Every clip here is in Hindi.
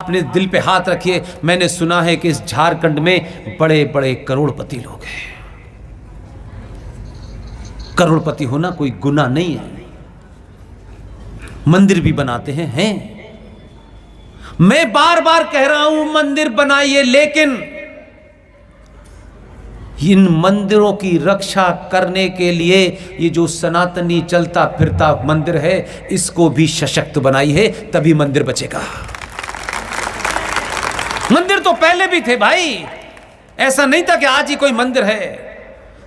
आपने दिल पे हाथ रखिए, मैंने सुना है कि इस झारखंड में बड़े बड़े करोड़पति लोग हैं। करोड़पति होना कोई गुनाह नहीं है, मंदिर भी बनाते हैं। मैं बार बार कह रहा हूं मंदिर बनाइए, लेकिन इन मंदिरों की रक्षा करने के लिए ये जो सनातनी चलता फिरता मंदिर है, इसको भी सशक्त बनाइए, तभी मंदिर बचेगा। मंदिर तो पहले भी थे भाई, ऐसा नहीं था कि आज ही कोई मंदिर है।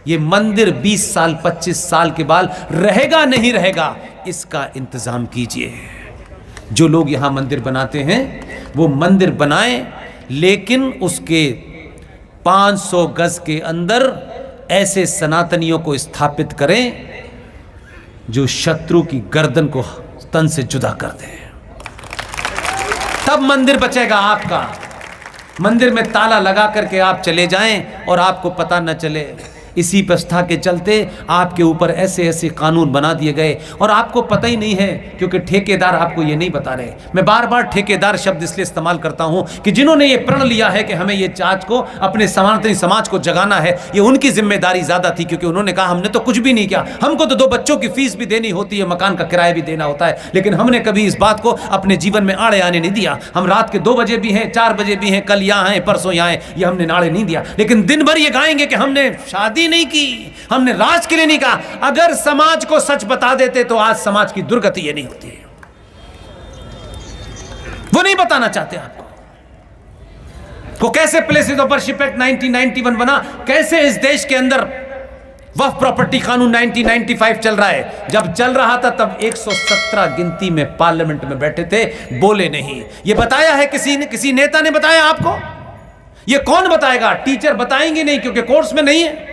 ये मंदिर 20 साल 25 साल के बाद रहेगा नहीं रहेगा, इसका इंतजाम कीजिए। जो लोग यहां मंदिर बनाते हैं वो मंदिर बनाएं, लेकिन उसके 500 गज के अंदर ऐसे सनातनियों को स्थापित करें जो शत्रु की गर्दन को तन से जुदा कर दें, तब मंदिर बचेगा आपका। मंदिर में ताला लगा करके आप चले जाएं और आपको पता न चले। इसी व्यवस्था के चलते आपके ऊपर ऐसे ऐसे कानून बना दिए गए और आपको पता ही नहीं है, क्योंकि ठेकेदार आपको ये नहीं बता रहे। मैं बार बार ठेकेदार शब्द इसलिए इस्तेमाल करता हूं कि जिन्होंने ये प्रण लिया है कि हमें ये जांच को, अपने सनातनी समाज को जगाना है, ये उनकी जिम्मेदारी ज्यादा थी, क्योंकि उन्होंने कहा हमने तो कुछ भी नहीं किया, हमको तो 2 बच्चों की फीस भी देनी होती है, मकान का किराया भी देना होता है, लेकिन हमने कभी इस बात को अपने जीवन में आड़े आने नहीं दिया। हम रात के 2 बजे भी हैं, 4 बजे भी हैं, कल यहाँ हैं, परसों यहाँ हैं, ये हमने नाड़े नहीं दिया। लेकिन दिन भर ये गाएंगे कि हमने शादी नहीं की, हमने राज के लिए नहीं कहा। अगर समाज को सच बता देते तो आज समाज की दुर्गति ये नहीं होती है। वो नहीं बताना चाहते आपको को कैसे प्लेसेस ऑफ वर्शिप एक्ट 1991 बना, कैसे इस देश के अंदर वक्फ प्रॉपर्टी कानून 1995 चल रहा है। जब चल रहा था तब 117 गिनती में पार्लियामेंट में बैठे थे, बोले नहीं। ये बताया है किसी ने, किसी नेता ने बताया आपको? ये कौन बताएगा? टीचर बताएंगे नहीं, क्योंकि कोर्स में नहीं है।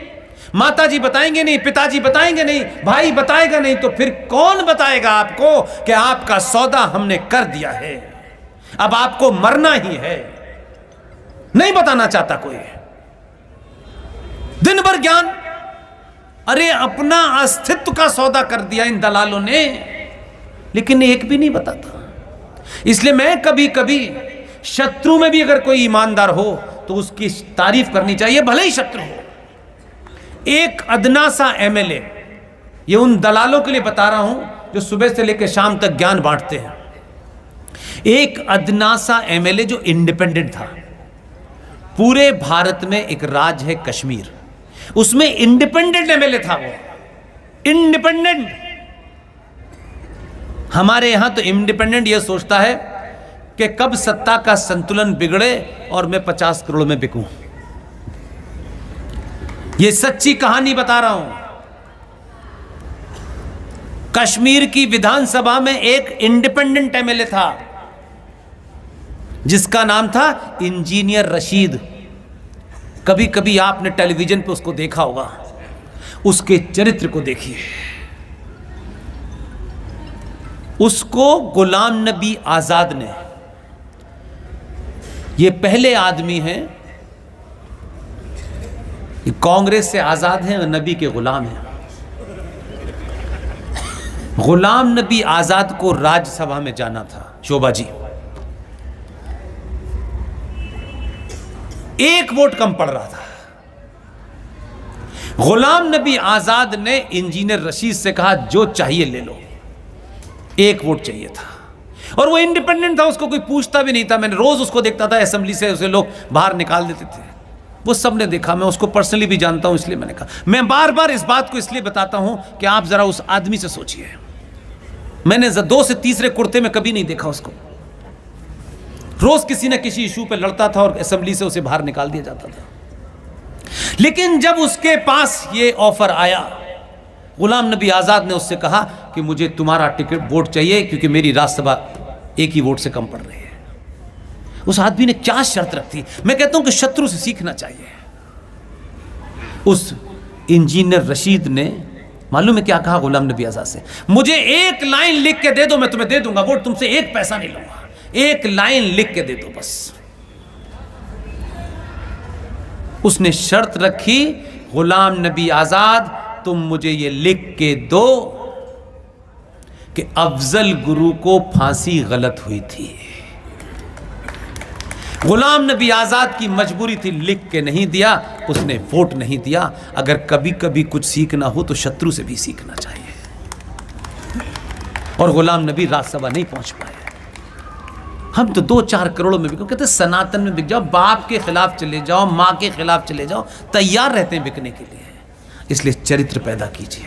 माताजी बताएंगे नहीं, पिताजी बताएंगे नहीं, भाई बताएगा नहीं, तो फिर कौन बताएगा आपको कि आपका सौदा हमने कर दिया है, अब आपको मरना ही है? नहीं बताना चाहता कोई। दिन भर ज्ञान, अरे अपना अस्तित्व का सौदा कर दिया इन दलालों ने, लेकिन एक भी नहीं बताता। इसलिए मैं कभी कभी शत्रु में भी अगर कोई ईमानदार हो तो उसकी तारीफ करनी चाहिए, भले ही शत्रु हो। एक अदना सा एमएलए, ये उन दलालों के लिए बता रहा हूं जो सुबह से लेकर शाम तक ज्ञान बांटते हैं। एक अदना सा एमएलए जो इंडिपेंडेंट था, पूरे भारत में एक राज्य है कश्मीर, उसमें इंडिपेंडेंट एमएलए था, वो इंडिपेंडेंट। हमारे यहां तो इंडिपेंडेंट ये सोचता है कि कब सत्ता का संतुलन बिगड़े और मैं 50 करोड़ में बिकूं। ये सच्ची कहानी बता रहा हूं। कश्मीर की विधानसभा में एक इंडिपेंडेंट एमएलए था जिसका नाम था इंजीनियर रशीद। कभी कभी आपने टेलीविजन पे उसको देखा होगा, उसके चरित्र को देखिए। उसको गुलाम नबी आजाद ने, ये पहले आदमी हैं, कांग्रेस से आजाद हैं और नबी के गुलाम हैं। गुलाम नबी आजाद को राज्यसभा में जाना था, शोभा जी, 1 वोट कम पड़ रहा था। गुलाम नबी आजाद ने इंजीनियर रशीद से कहा जो चाहिए ले लो, 1 वोट चाहिए था। और वो इंडिपेंडेंट था, उसको कोई पूछता भी नहीं था। मैंने रोज उसको देखता था, असेंबली से उसे लोग बाहर निकाल देते थे, वो सबने देखा। मैं उसको पर्सनली भी जानता हूं, इसलिए मैंने कहा। मैं बार बार इस बात को इसलिए बताता हूं कि आप जरा उस आदमी से सोचिए। मैंने 2 से तीसरे कुर्ते में कभी नहीं देखा उसको। रोज किसी न किसी इशू पे लड़ता था और असेंबली से उसे बाहर निकाल दिया जाता था। लेकिन जब उसके पास ये ऑफर आया, गुलाम नबी आजाद ने उससे कहा कि मुझे तुम्हारा टिकट वोट चाहिए, क्योंकि मेरी राज्यसभा 1 ही वोट से कम पड़ रही है। उस आदमी ने क्या शर्त रखी? मैं कहता हूं कि शत्रु से सीखना चाहिए। उस इंजीनियर रशीद ने मालूम है क्या कहा गुलाम नबी आजाद से? मुझे 1 लाइन लिख के दे दो, मैं तुम्हें दे दूंगा वोट, तुमसे 1 पैसा नहीं लूंगा, 1 लाइन लिख के दे दो बस। उसने शर्त रखी, गुलाम नबी आजाद तुम मुझे ये लिख के दो कि अफजल गुरु को फांसी गलत हुई थी। गुलाम नबी आज़ाद की मजबूरी थी, लिख के नहीं दिया, उसने वोट नहीं दिया। अगर कभी कभी कुछ सीखना हो तो शत्रु से भी सीखना चाहिए। और गुलाम नबी राज्यसभा नहीं पहुंच पाए। हम तो 2-4 करोड़ में बिको, कहते सनातन में बिक जाओ, बाप के खिलाफ चले जाओ, माँ के खिलाफ चले जाओ, तैयार रहते हैं बिकने के लिए। इसलिए चरित्र पैदा कीजिए।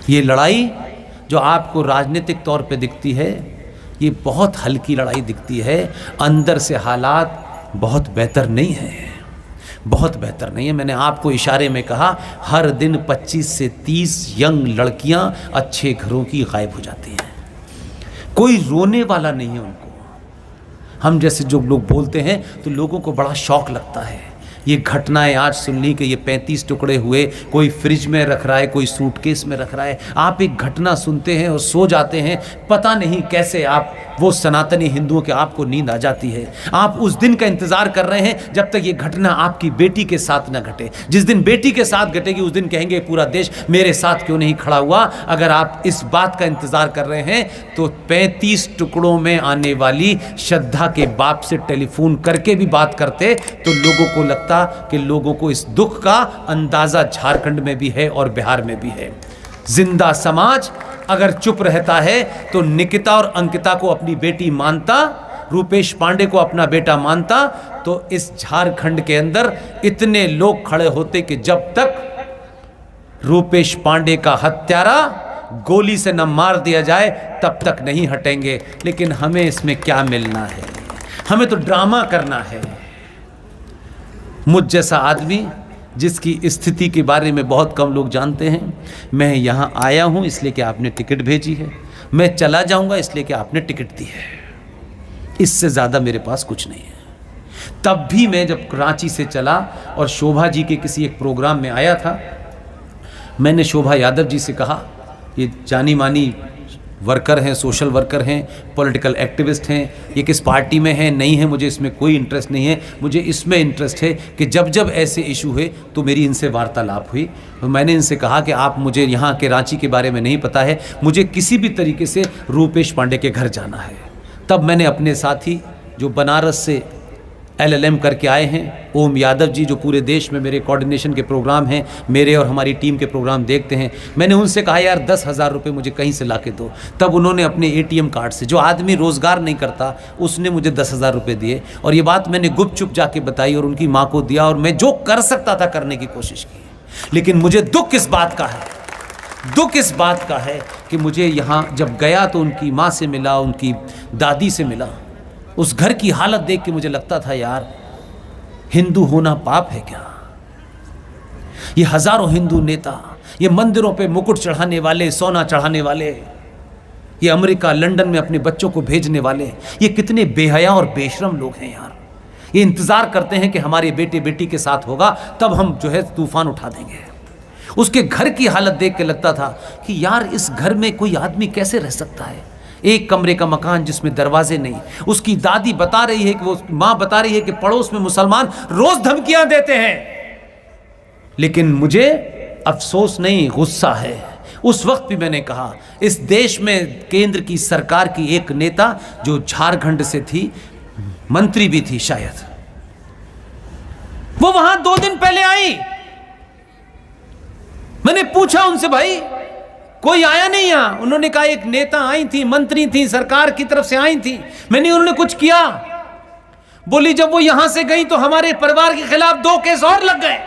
ये लड़ाई जो आपको राजनीतिक तौर पे दिखती है, ये बहुत हल्की लड़ाई दिखती है। अंदर से हालात बहुत बेहतर नहीं है, बहुत बेहतर नहीं है। मैंने आपको इशारे में कहा, हर दिन 25 से 30 यंग लड़कियां अच्छे घरों की गायब हो जाती हैं। कोई रोने वाला नहीं है उनको। हम जैसे जो लोग बोलते हैं तो लोगों को बड़ा शौक लगता है। ये घटनाएं आज सुन ली कि ये 35 टुकड़े हुए, कोई फ्रिज में रख रहा है, कोई सूटकेस में रख रहा है। आप एक घटना सुनते हैं और सो जाते हैं, पता नहीं कैसे आप वो सनातनी हिंदुओं के आपको नींद आ जाती है। आप उस दिन का इंतजार कर रहे हैं जब तक ये घटना आपकी बेटी के साथ ना घटे। जिस दिन बेटी के साथ घटेगी उस दिन कहेंगे पूरा देश मेरे साथ क्यों नहीं खड़ा हुआ। अगर आप इस बात का इंतजार कर रहे हैं तो 35 टुकड़ों में आने वाली श्रद्धा के बाप से टेलीफोन करके भी बात करते तो लोगों को लगता कि लोगों को इस दुख का अंदाजा झारखंड में भी है और बिहार में भी है। जिंदा समाज अगर चुप रहता है तो निकिता और अंकिता को अपनी बेटी मानता, रूपेश पांडे को अपना बेटा मानता, तो इस झारखंड के अंदर इतने लोग खड़े होते कि जब तक रूपेश पांडे का हत्यारा गोली से न मार दिया जाए तब तक नहीं हटेंगे। लेकिन हमें इसमें क्या मिलना है, हमें तो ड्रामा करना है। मुझ जैसा आदमी जिसकी स्थिति के बारे में बहुत कम लोग जानते हैं, मैं यहाँ आया हूँ इसलिए कि आपने टिकट भेजी है, मैं चला जाऊँगा इसलिए कि आपने टिकट दी है, इससे ज़्यादा मेरे पास कुछ नहीं है। तब भी मैं जब रांची से चला और शोभा जी के किसी एक प्रोग्राम में आया था, मैंने शोभा यादव जी से कहा, ये जानी मानी वर्कर हैं, सोशल वर्कर हैं, पॉलिटिकल एक्टिविस्ट हैं, ये किस पार्टी में हैं नहीं है, मुझे इसमें कोई इंटरेस्ट नहीं है। मुझे इसमें इंटरेस्ट है कि जब जब ऐसे इशू हुए तो मेरी इनसे वार्तालाप हुई। तो मैंने इनसे कहा कि आप, मुझे यहाँ के रांची के बारे में नहीं पता है, मुझे किसी भी तरीके से रूपेश पांडे के घर जाना है। तब मैंने अपने साथी जो बनारस से LLM करके आए हैं, ओम यादव जी, जो पूरे देश में मेरे कोऑर्डिनेशन के प्रोग्राम हैं, मेरे और हमारी टीम के प्रोग्राम देखते हैं, मैंने उनसे कहा यार 10,000 रुपये मुझे कहीं से ला के दो। तब उन्होंने अपने ATM कार्ड से, जो आदमी रोज़गार नहीं करता उसने मुझे 10,000 रुपये दिए। और ये बात मैंने गुपचुप जाके बताई और उनकी माँ को दिया, और मैं जो कर सकता था करने की कोशिश की। लेकिन मुझे दुख इस बात का है, दुख इस बात का है कि मुझे यहाँ जब गया तो उनकी माँ से मिला, उनकी दादी से मिला। उस घर की हालत देख के मुझे लगता था यार, हिंदू होना पाप है क्या? ये हजारों हिंदू नेता, ये मंदिरों पे मुकुट चढ़ाने वाले, सोना चढ़ाने वाले, ये अमेरिका लंदन में अपने बच्चों को भेजने वाले, ये कितने बेहया और बेशरम लोग हैं यार। ये इंतजार करते हैं कि हमारे बेटे बेटी के साथ होगा तब हम जो है तूफान उठा देंगे। उसके घर की हालत देख के लगता था कि यार इस घर में कोई आदमी कैसे रह सकता है। एक कमरे का मकान जिसमें दरवाजे नहीं। उसकी दादी बता रही है कि वो माँ बता रही है कि पड़ोस में मुसलमान रोज धमकियां देते हैं। लेकिन मुझे अफसोस नहीं, गुस्सा है। उस वक्त भी मैंने कहा, इस देश में केंद्र की सरकार की एक नेता जो झारखंड से थी, मंत्री भी थी शायद, वो वहां 2 दिन पहले आई। मैंने पूछा उनसे, भाई कोई आया नहीं यहां? उन्होंने कहा एक नेता आई थी, मंत्री थी, सरकार की तरफ से आई थी। मैंने उन्होंने कुछ किया? बोली जब वो यहां से गई तो हमारे परिवार के खिलाफ 2 केस और लग गए।